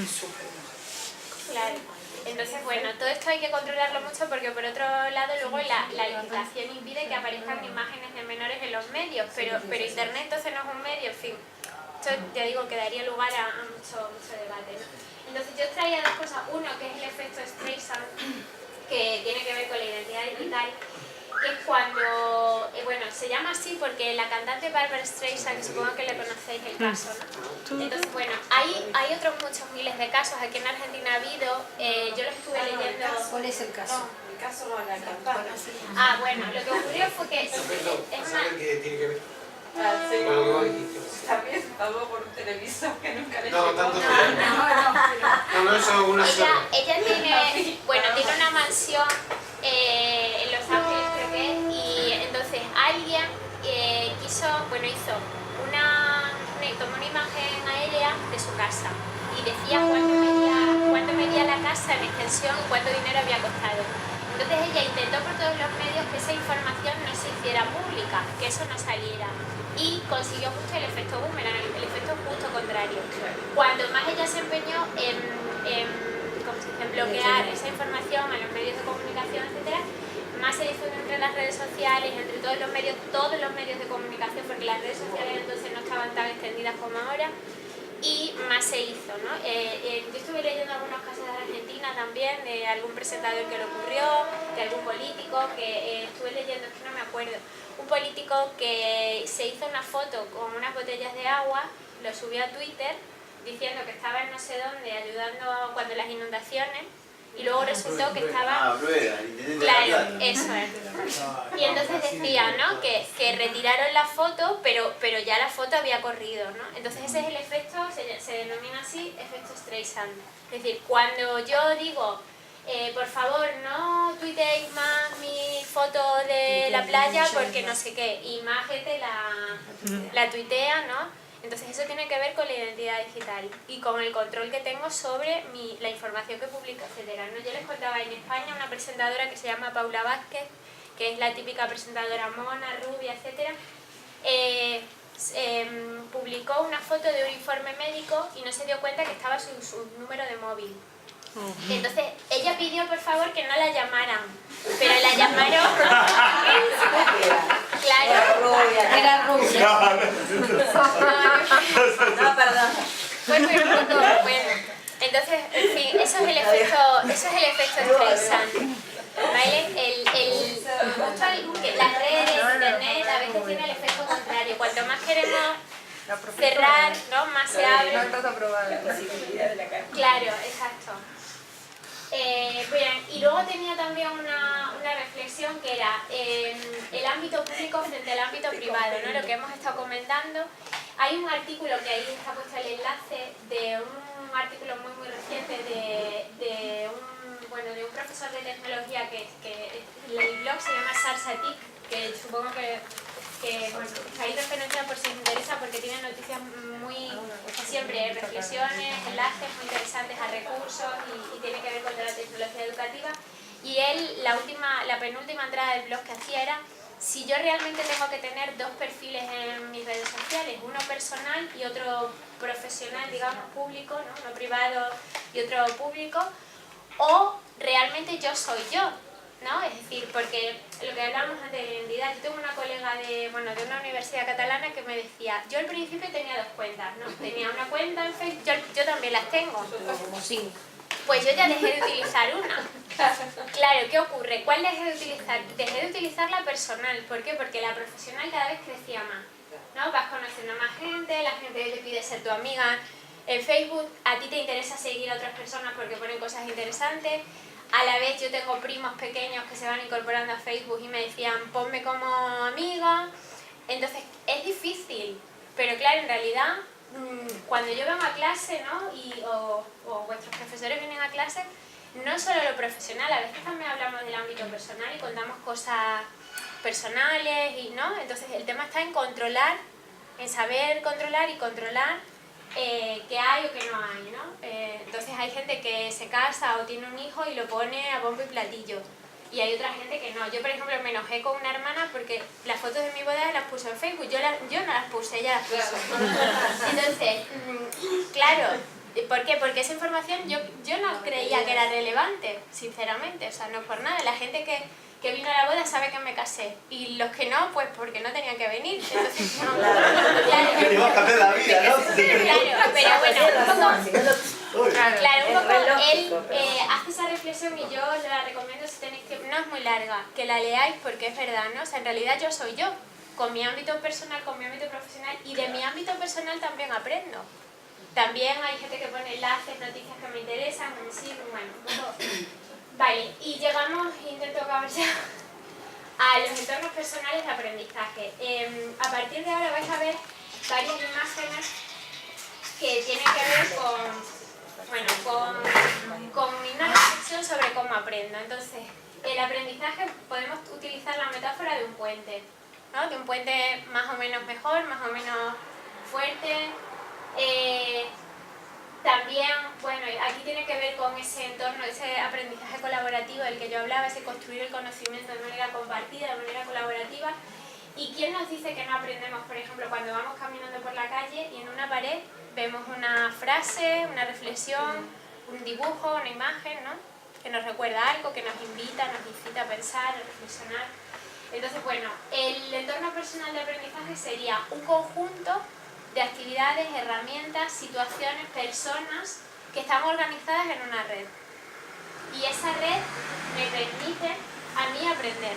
H: Súper enojé.
A: Claro. Entonces, bueno, todo esto hay que controlarlo mucho porque por otro lado luego la legislación impide que aparezcan imágenes de menores en los medios, pero Internet entonces no es un medio, en fin. Esto, ya digo, que daría lugar a mucho debate, ¿no? Entonces yo os traía dos cosas. Uno, que es el efecto Streisand, que tiene que ver con la identidad digital, que es cuando, bueno, se llama así porque la cantante Barbra Streisand, que supongo que le conocéis el caso, ¿no? Entonces, bueno, hay otros muchos miles de casos. Aquí en Argentina ha habido, yo lo estuve leyendo...
G: ¿Cuál es el caso?
F: Mi caso no, la campana.
A: Ah, bueno, lo que ocurrió fue que...
C: Perdón,
A: es
C: ¿saben qué tiene que ver?
F: Ah, sí.
C: Con lo que vos dijiste.
F: También pagó por un televisor que nunca le
C: No,
F: llegó.
C: tanto no, eso es una sola.
A: ella tiene, bueno, tiene una mansión en Los Ángeles, creo que es, y entonces alguien tomó una imagen aérea de su casa y decía cuánto medía la casa en extensión y cuánto dinero había costado. Entonces ella intentó por todos los medios que esa información no se hiciera pública, que eso no saliera, y consiguió justo el efecto boomerang, el efecto justo contrario. Cuando más ella se empeñó en bloquear esa información a los medios de comunicación, etcétera, más se difundió entre las redes sociales, entre todos los medios de comunicación, porque las redes sociales entonces no estaban tan extendidas como ahora, y más se hizo, ¿no? Yo estuve leyendo algunos casos de Argentina también, de algún presentador que le ocurrió, de algún político, que estuve leyendo, es que no me acuerdo, un político que se hizo una foto con unas botellas de agua, lo subió a Twitter, diciendo que estaba en no sé dónde ayudando cuando las inundaciones, y luego resultó que estaba... Claro, eso es. Y entonces decía, ¿no? que retiraron la foto, pero ya la foto había corrido, ¿no? Entonces ese es el efecto, se denomina así, efecto Streisand. Es decir, cuando yo digo, por favor, no tuiteéis más mi foto de la playa porque no sé qué, y más gente la tuitea, ¿no? Entonces eso tiene que ver con la identidad digital y con el control que tengo sobre la información que publico, etcétera, ¿no? Yo les contaba en España una presentadora que se llama Paula Vázquez, que es la típica presentadora mona, rubia, etcétera, publicó una foto de un informe médico y no se dio cuenta que estaba su número de móvil. Entonces ella pidió por favor que no la llamaran, pero la llamaron. Claro,
G: Era rubia.
H: No, perdón.
A: Bueno, entonces, en fin, eso es el efecto Streisand, ¿vale? Que las redes, internet, a veces tiene el efecto contrario. Cuanto más queremos cerrar, ¿no? Más se abre. Claro, exacto. Bien, y luego tenía también una reflexión que era el ámbito público frente al ámbito privado, ¿no? Lo que hemos estado comentando. Hay un artículo que ahí está puesto el enlace de un artículo muy reciente de un profesor de tecnología que el blog se llama Sarsatic, que supongo que está ahí referenciado por si os interesa porque tiene noticias siempre reflexiones, enlaces muy interesantes a recursos y tiene que ver con la tecnología educativa. Y él, la penúltima entrada del blog que hacía era si yo realmente tengo que tener dos perfiles en mis redes sociales, uno personal y otro profesional, digamos, público, ¿no? Uno privado y otro público, o realmente yo soy yo. ¿no? Es decir, porque lo que hablábamos antes de la identidad, yo tengo una colega de una universidad catalana que me decía, yo al principio tenía 2 cuentas, ¿no? Tenía una cuenta en Facebook, yo también las tengo.
G: Como 5.
A: Pues yo ya dejé de utilizar una. Claro, ¿qué ocurre? ¿Cuál dejé de utilizar? Dejé de utilizar la personal. ¿Por qué? Porque la profesional cada vez crecía más, ¿no? Vas conociendo más gente, la gente te pide ser tu amiga. En Facebook a ti te interesa seguir a otras personas porque ponen cosas interesantes. A la vez yo tengo primos pequeños que se van incorporando a Facebook y me decían, ponme como amiga. Entonces es difícil, pero claro, en realidad cuando yo vengo a clase, ¿no? o vuestros profesores vienen a clase, no solo lo profesional, a veces también hablamos del ámbito personal y contamos cosas personales, ¿no? Entonces el tema está en controlar, en saber controlar y controlar qué hay o qué no hay, ¿no? Entonces hay gente que se casa o tiene un hijo y lo pone a bombo y platillo. Y hay otra gente que no. Yo, por ejemplo, me enojé con una hermana porque las fotos de mi boda las puso en Facebook. Yo no las puse, ella las puso. Entonces, claro, ¿por qué? Porque esa información yo no creía que era relevante, sinceramente. O sea, no por nada. La gente que vino a la boda sabe que me casé. Y los que no, pues porque no tenían que venir. Entonces, no. Claro.
D: Que te va a cambiar la vida, ¿no?
A: Claro, pero bueno, un poco...
D: Uy.
A: Claro, un poco él hace esa reflexión y yo la recomiendo si tenéis que... No es muy larga, que la leáis porque es verdad, ¿no? O sea, en realidad yo soy yo, con mi ámbito personal, con mi ámbito profesional, y de mi ámbito personal también aprendo. También hay gente que pone enlaces, noticias que me interesan, que me siguen, bueno, un poco... Vale, y llegamos, intento acabar ya, a los entornos personales de aprendizaje. A partir de ahora vais a ver varias imágenes que tienen que ver con una reflexión sobre cómo aprendo. Entonces, el aprendizaje podemos utilizar la metáfora de un puente, ¿no? De un puente más o menos mejor, más o menos fuerte. También, bueno, aquí tiene que ver con ese entorno, ese aprendizaje colaborativo del que yo hablaba, ese construir el conocimiento de manera compartida, de manera colaborativa. ¿Y quién nos dice que no aprendemos, por ejemplo, cuando vamos caminando por la calle y en una pared vemos una frase, una reflexión, un dibujo, una imagen, ¿no? Que nos recuerda algo, que nos invita, nos incita a pensar, a reflexionar? Entonces, bueno, el entorno personal de aprendizaje sería un conjunto de actividades, herramientas, situaciones, personas que están organizadas en una red. Y esa red me permite a mí aprender.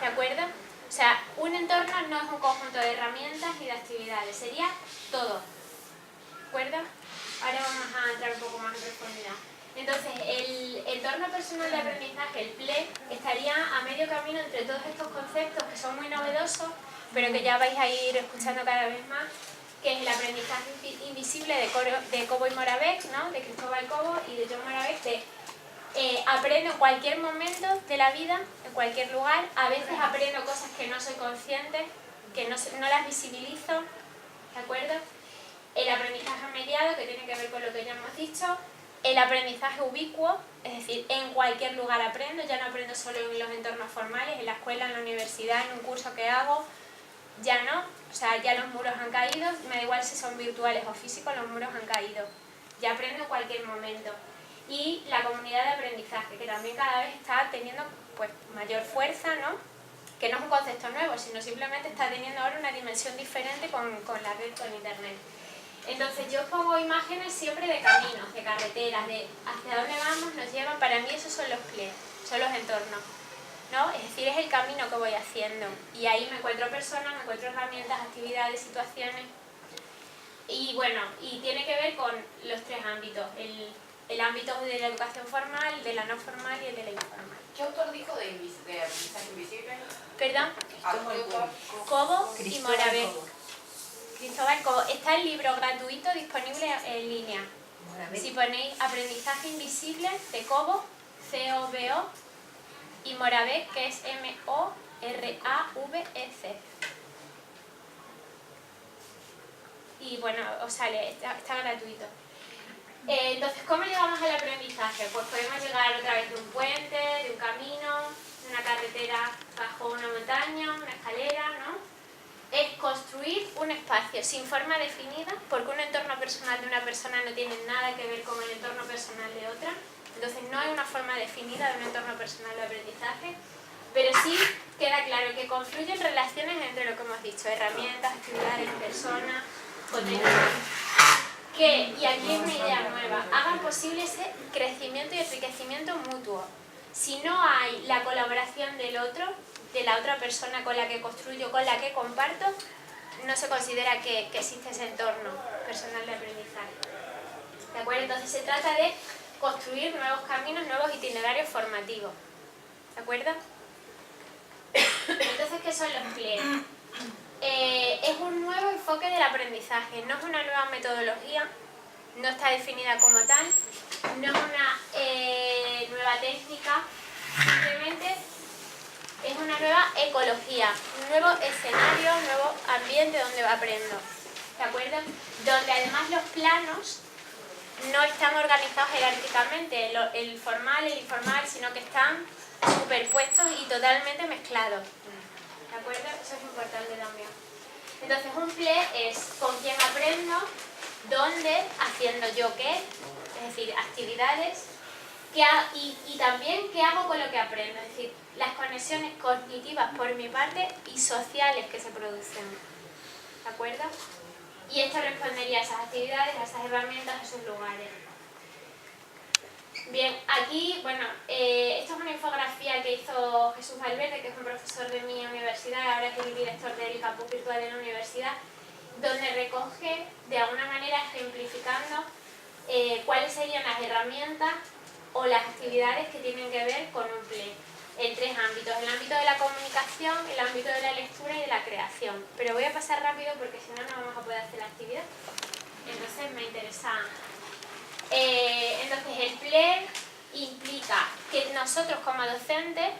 A: ¿De acuerdo? O sea, un entorno no es un conjunto de herramientas y de actividades, sería todo. ¿De acuerdo? Ahora vamos a entrar un poco más en profundidad. Entonces, el entorno personal de aprendizaje, el PLE, estaría a medio camino entre todos estos conceptos que son muy novedosos, pero que ya vais a ir escuchando cada vez más, que es el aprendizaje invisible de Cobo y Moravec, ¿no? De Cristóbal Cobo y de John Moravec, de aprendo en cualquier momento de la vida, en cualquier lugar. A veces aprendo cosas que no soy consciente, que no las visibilizo, ¿de acuerdo? El aprendizaje mediado, que tiene que ver con lo que ya hemos dicho. El aprendizaje ubicuo, es decir, en cualquier lugar aprendo, ya no aprendo solo en los entornos formales, en la escuela, en la universidad, en un curso que hago, ya no, o sea, ya los muros han caído, me da igual si son virtuales o físicos, los muros han caído, ya aprendo en cualquier momento. Y la comunidad de aprendizaje, que también cada vez está teniendo pues mayor fuerza, ¿no? Que no es un concepto nuevo, sino simplemente está teniendo ahora una dimensión diferente con la red, con internet. Entonces yo pongo imágenes siempre de caminos, de carreteras, de hacia dónde vamos, nos llevan. Para mí esos son los PLE, son los entornos, ¿no? Es decir, es el camino que voy haciendo. Y ahí me encuentro personas, me encuentro herramientas, actividades, situaciones. Y bueno, y tiene que ver con los 3 ámbitos, el ámbito de la educación formal, de la no formal y el de la informal.
F: ¿Qué autor dijo de aprendizaje invisible?
A: ¿Perdón? Cobo y Moravec. Cristóbal Cobo. Está el libro gratuito disponible en línea. Si ponéis aprendizaje invisible de Cobo, C-O-B-O, y Moravec, que es M-O-R-A-V-E-C. Y bueno, os sale, está gratuito. Entonces, ¿cómo llegamos al aprendizaje? Pues podemos llegar otra vez de un puente, de un camino, de una carretera bajo una montaña, una escalera, ¿no? Es construir un espacio sin forma definida, porque un entorno personal de una persona no tiene nada que ver con el entorno personal de otra. Entonces no hay una forma definida de un entorno personal de aprendizaje, pero sí queda claro que confluyen relaciones entre lo que hemos dicho, herramientas, actividades, personas, contenidos, que, y aquí es una idea nueva, hagan posible ese crecimiento y enriquecimiento mutuo. Si no hay la colaboración del otro, de la otra persona con la que construyo, con la que comparto, no se considera que existe ese entorno personal de aprendizaje. ¿De acuerdo? Entonces se trata de construir nuevos caminos, nuevos itinerarios formativos. ¿De acuerdo? Entonces, ¿qué son los PLE? Es un nuevo enfoque del aprendizaje, no es una nueva metodología, no está definida como tal, no es una nueva técnica, simplemente es una nueva ecología, un nuevo escenario, un nuevo ambiente donde aprendo, ¿de acuerdo? Donde además los planos no están organizados jerárquicamente, el formal, el informal, sino que están superpuestos y totalmente mezclados, ¿de acuerdo? Eso es importante también. Entonces un PLE es con quién aprendo, dónde, haciendo yo qué, es decir, actividades, y también qué hago con lo que aprendo, es decir, las conexiones cognitivas por mi parte y sociales que se producen, ¿de acuerdo? Y esto respondería a esas actividades, a esas herramientas, a esos lugares. Bien, aquí, bueno, esto es una infografía que hizo Jesús Valverde, que es un profesor de mi universidad, ahora es el director del campus virtual de la universidad, donde recoge, de alguna manera, ejemplificando cuáles serían las herramientas o las actividades que tienen que ver con un PLE, en tres ámbitos: el ámbito de la comunicación, el ámbito de la lectura y de la creación. Pero voy a pasar rápido porque si no, no vamos a poder hacer la actividad. Entonces me interesa. Entonces el PLE implica que nosotros como docentes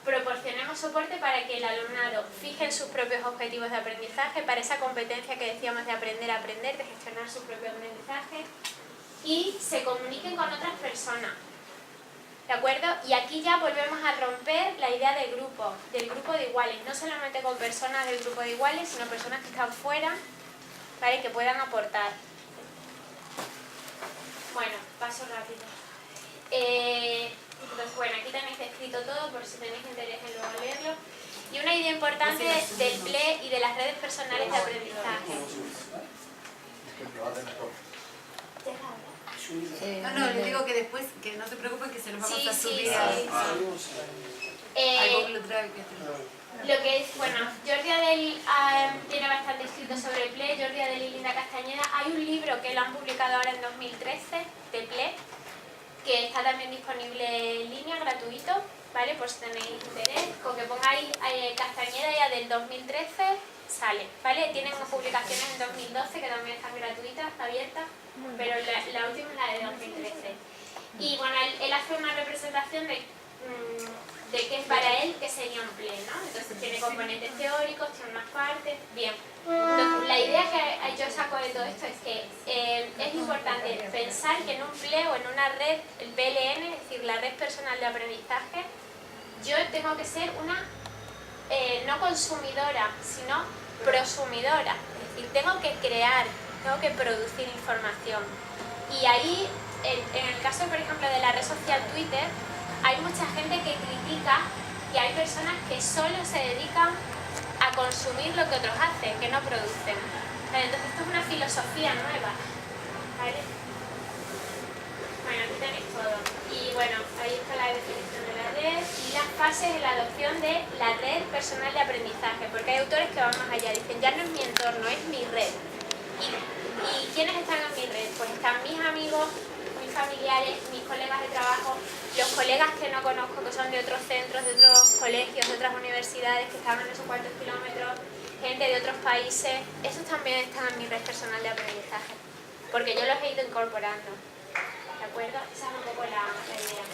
A: proporcionemos soporte para que el alumnado fije sus propios objetivos de aprendizaje, para esa competencia que decíamos de aprender a aprender, de gestionar su propio aprendizaje, y se comuniquen con otras personas, ¿de acuerdo? Y aquí ya volvemos a romper la idea del grupo de iguales, no solamente con personas del grupo de iguales, sino personas que están fuera, ¿vale? Que puedan aportar. Bueno, paso rápido. Entonces, bueno, aquí tenéis escrito todo por si tenéis interés en luego leerlo. Y una idea importante del PLE y de las redes personales de aprendizaje.
G: No, les digo que después, que no se preocupen, que se los vamos a subir
A: al
G: Google Drive.
A: Lo que es, bueno, Jordi Adel tiene bastante escrito sobre PLE, Jordi Adel y Linda Castañeda. Hay un libro que lo han publicado ahora en 2013 de PLE, que está también disponible en línea, gratuito, ¿vale? Por si tenéis interés. Con que pongáis Castañeda ya del 2013 sale, ¿vale? Tienen publicaciones en 2012 que también están gratuitas, abiertas, pero la última es la de 2013. Y bueno, él hace una representación de qué es para él que sería un PLE, ¿no? Entonces tiene componentes teóricos, tiene unas partes, bien. Entonces la idea que yo saco de todo esto es que es importante pensar que en un PLE o en una red, el PLN, es decir, la red personal de aprendizaje, yo tengo que ser una no consumidora, sino prosumidora, es decir, tengo que crear, tengo que producir información. Y ahí, en el caso, por ejemplo, de la red social Twitter, hay mucha gente que critica que hay personas que solo se dedican a consumir lo que otros hacen, que no producen. ¿Vale? Entonces esto es una filosofía nueva, ¿vale? Bueno, aquí tenéis todo. Y bueno, ahí está la definición de la red y las fases de la adopción de la red personal de aprendizaje, porque hay autores que van más allá, dicen, ya no es mi entorno, es mi red. ¿Y quiénes están en mi red? Pues están mis amigos, mis familiares, mis colegas de trabajo, los colegas que no conozco, que son de otros centros, de otros colegios, de otras universidades, que están a no sé cuántos kilómetros, gente de otros países, esos también están en mi red personal de aprendizaje, porque yo los he ido incorporando, ¿de acuerdo? Esa es un poco la idea.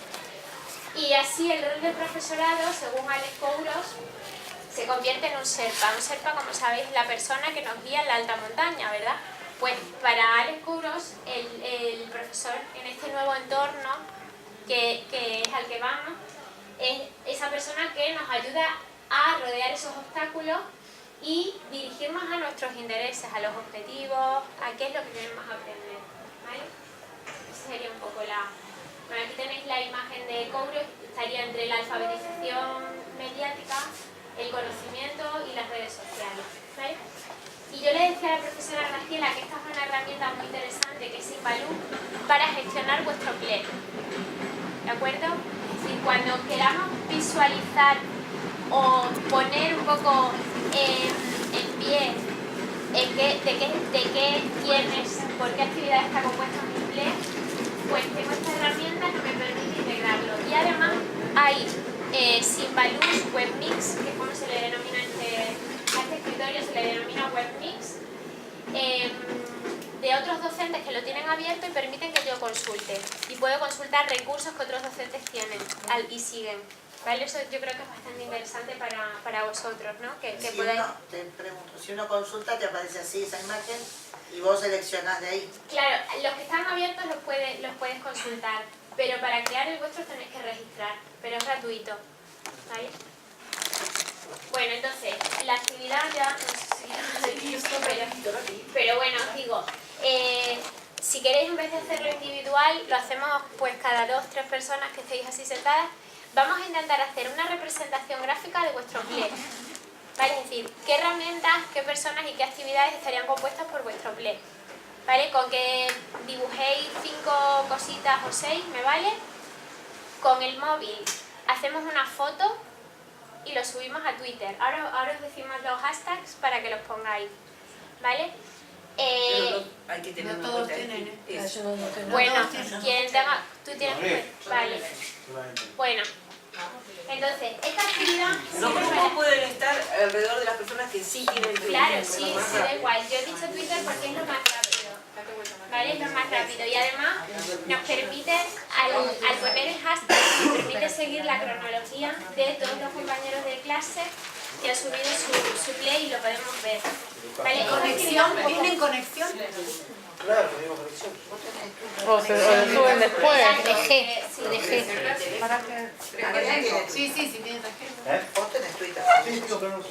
A: Y así el rol del profesorado, según Alex Kouros, se convierte en un Sherpa. Un Sherpa, como sabéis, es la persona que nos guía en la alta montaña, ¿verdad? Pues para Alex Kouros, el profesor en este nuevo entorno que es al que vamos, es esa persona que nos ayuda a rodear esos obstáculos y dirigirnos a nuestros intereses, a los objetivos, a qué es lo que queremos aprender, ¿vale? Esa sería un poco la... Bueno, aquí tenéis estaría entre la alfabetización mediática, el conocimiento y las redes sociales, ¿vale? Y yo le decía a la profesora Graciela que esta es una herramienta muy interesante, que es Simbaloo, para gestionar vuestro PLE, ¿de acuerdo? Es decir, cuando queramos visualizar o poner un poco en pie de qué tienes, por qué actividad está compuesta mi PLE, pues tengo esta herramienta que me permite integrarlo. Y además hay Simbaloo Webmix, que es como se le denomina a este escritorio, se le denomina Webmix, de otros docentes que lo tienen abierto y permiten que yo consulte. Y puedo consultar recursos que otros docentes tienen y siguen. ¿Vale? Eso yo creo que es bastante interesante para vosotros, ¿no? Que
H: Si
A: podáis...
H: uno, te pregunto, si uno consulta te aparece así esa imagen y vos seleccionás de ahí.
A: Claro, los que están abiertos los puedes consultar, pero para crear el vuestro tenéis que registrar, pero es gratuito, ¿vale? Bueno, entonces, la actividad ya, no sé si lo he dicho, pero bueno, os digo, si queréis en vez de hacerlo individual, lo hacemos pues cada 2 o 3 personas que estéis así sentadas. Vamos a intentar hacer una representación gráfica de vuestro PLE, ¿vale? Es decir, qué herramientas, qué personas y qué actividades estarían compuestas por vuestro PLE, ¿vale? Con que dibujéis 5 cositas o 6, ¿me vale? Con el móvil hacemos una foto y lo subimos a Twitter. Ahora os decimos los hashtags para que los pongáis, ¿vale?
B: Pero no, hay que tener
G: No
B: una
G: todos
B: cuenta de
G: tienen,
B: Twitter. Eso.
A: Bueno, quien tenga... ¿Tú tienes? Vale. Bueno, entonces, esta actividad...
B: Los grupos pueden estar alrededor de las personas que sí tienen Twitter.
A: Claro, sí, da igual. Yo he dicho Twitter porque es lo más rápido, ¿vale? Es lo más rápido. Y además nos permite, al poner el hashtag, nos permite seguir la cronología de todos los compañeros de clase que han subido su play y lo podemos ver. ¿Vale?
G: ¿Conexión? ¿Tienen conexión?
C: Claro, tenemos conexión.
I: O se suben después.
A: Dejé, sí, dejé.
G: ¿Para qué?
H: Mariana tiene
G: Sí, tiene tarjeta.
H: Vos tenés Twitter.
D: Sí, digo, pero no sé.